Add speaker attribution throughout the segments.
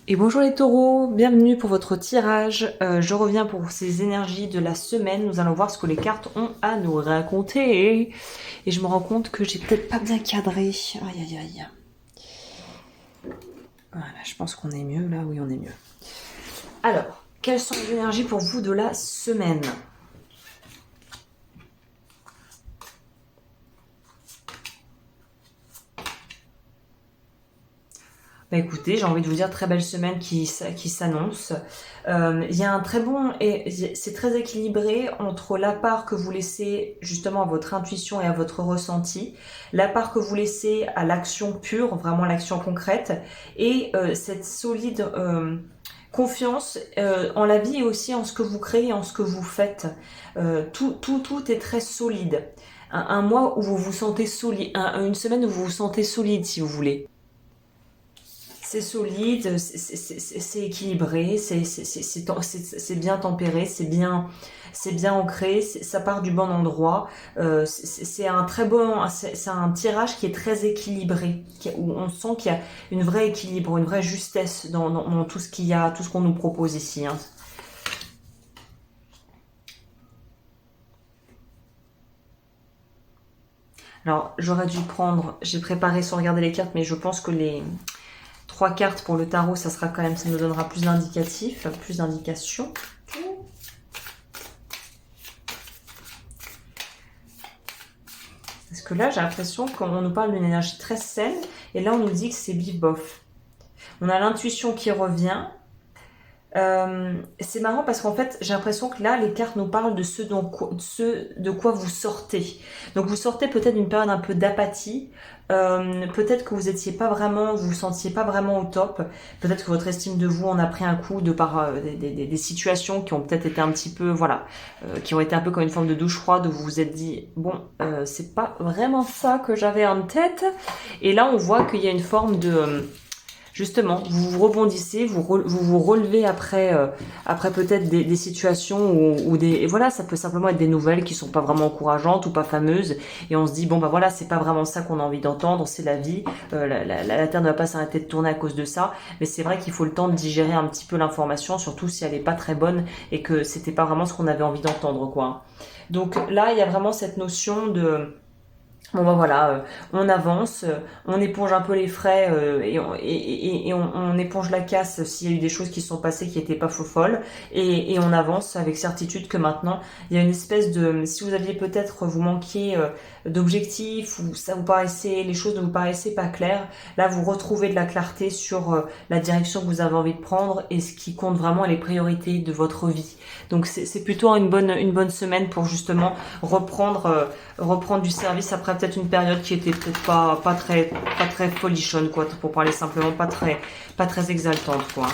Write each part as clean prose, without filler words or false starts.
Speaker 1: Et bonjour les taureaux, bienvenue pour votre tirage. Je reviens pour ces énergies de la semaine. Nous allons voir ce que les cartes ont à nous raconter. Et je me rends compte que j'ai peut-être pas bien cadré. Aïe aïe aïe. Voilà, je pense qu'on est mieux là. Oui, on est mieux. Alors, quelles sont les énergies pour vous de la semaine ? Bah écoutez, j'ai envie de vous dire très belle semaine qui s'annonce. Il y a un très bon et c'est très équilibré entre la part que vous laissez justement à votre intuition et à votre ressenti, la part que vous laissez à l'action pure, vraiment l'action concrète, et cette solide confiance en la vie et aussi en ce que vous créez, en ce que vous faites. Tout est très solide. Un mois où vous vous sentez solide, une semaine où vous vous sentez solide si vous voulez. C'est solide, c'est équilibré, c'est bien tempéré, c'est bien ancré, ça part du bon endroit. C'est un très bon, c'est un tirage qui est très équilibré, où on sent qu'il y a une vraie équilibre, une vraie justesse dans tout ce qu'il y a, tout ce qu'on nous propose ici. Hein. Alors, j'aurais dû prendre, j'ai préparé sans regarder les cartes, mais je pense que les 3 cartes pour le tarot, ça sera quand même, ça nous donnera plus d'indicatifs, plus d'indications. Parce que là, j'ai l'impression qu'on nous parle d'une énergie très saine, et là, on nous dit que c'est bif-bof. On a l'intuition qui revient. C'est marrant parce qu'en fait, j'ai l'impression que là, les cartes nous parlent de ce de quoi vous sortez. Donc, vous sortez peut-être d'une période un peu d'apathie. Peut-être que vous étiez pas vraiment, vous vous sentiez pas vraiment au top. Peut-être que votre estime de vous en a pris un coup de par des situations qui ont peut-être été un petit peu, voilà, qui ont été un peu comme une forme de douche froide où vous vous êtes dit, bon, c'est pas vraiment ça que j'avais en tête. Et là, on voit qu'il y a une forme de justement, vous rebondissez, vous relevez après, après peut-être des situations ou des, et voilà, ça peut simplement être des nouvelles qui sont pas vraiment encourageantes ou pas fameuses, et on se dit bon bah voilà, c'est pas vraiment ça qu'on a envie d'entendre, c'est la vie, la terre ne va pas s'arrêter de tourner à cause de ça, mais c'est vrai qu'il faut le temps de digérer un petit peu l'information, surtout si elle est pas très bonne et que c'était pas vraiment ce qu'on avait envie d'entendre quoi. Donc là, il y a vraiment cette notion de bon ben voilà, on avance, on éponge un peu les frais on éponge la casse s'il y a eu des choses qui se sont passées qui n'étaient pas faux folles et on avance avec certitude que maintenant il y a une espèce de, si vous aviez peut-être vous manquiez d'objectifs ou ça vous paraissait, les choses ne vous paraissaient pas claires, là vous retrouvez de la clarté sur la direction que vous avez envie de prendre et ce qui compte vraiment les priorités de votre vie. Donc c'est plutôt une bonne semaine pour justement reprendre du service après peut-être une période qui était peut-être pas très folichonne quoi, pour parler simplement, pas très exaltante quoi.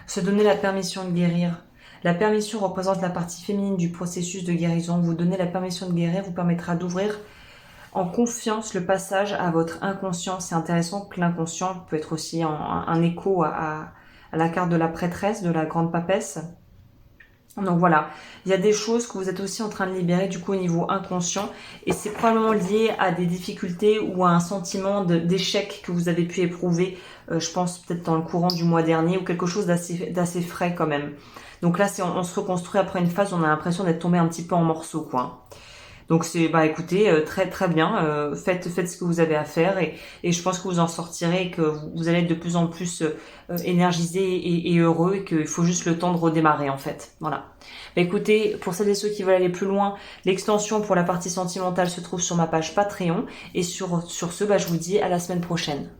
Speaker 1: Se donner la permission de guérir. La permission représente la partie féminine du processus de guérison. Vous donner la permission de guérir vous permettra d'ouvrir en confiance le passage à votre inconscient. C'est intéressant que l'inconscient peut être aussi un écho à la carte de la prêtresse, de la grande papesse. Donc voilà, il y a des choses que vous êtes aussi en train de libérer du coup au niveau inconscient et c'est probablement lié à des difficultés ou à un sentiment d'échec que vous avez pu éprouver, je pense peut-être dans le courant du mois dernier ou quelque chose d'assez frais quand même. Donc là, on se reconstruit après une phase où on a l'impression d'être tombé un petit peu en morceaux quoi. Donc c'est bah écoutez très très bien, faites ce que vous avez à faire et je pense que vous en sortirez et que vous allez être de plus en plus énergisé et heureux et qu'il faut juste le temps de redémarrer en fait. Voilà. Bah écoutez, pour celles et ceux qui veulent aller plus loin, l'extension pour la partie sentimentale se trouve sur ma page Patreon et sur ce bah je vous dis à la semaine prochaine.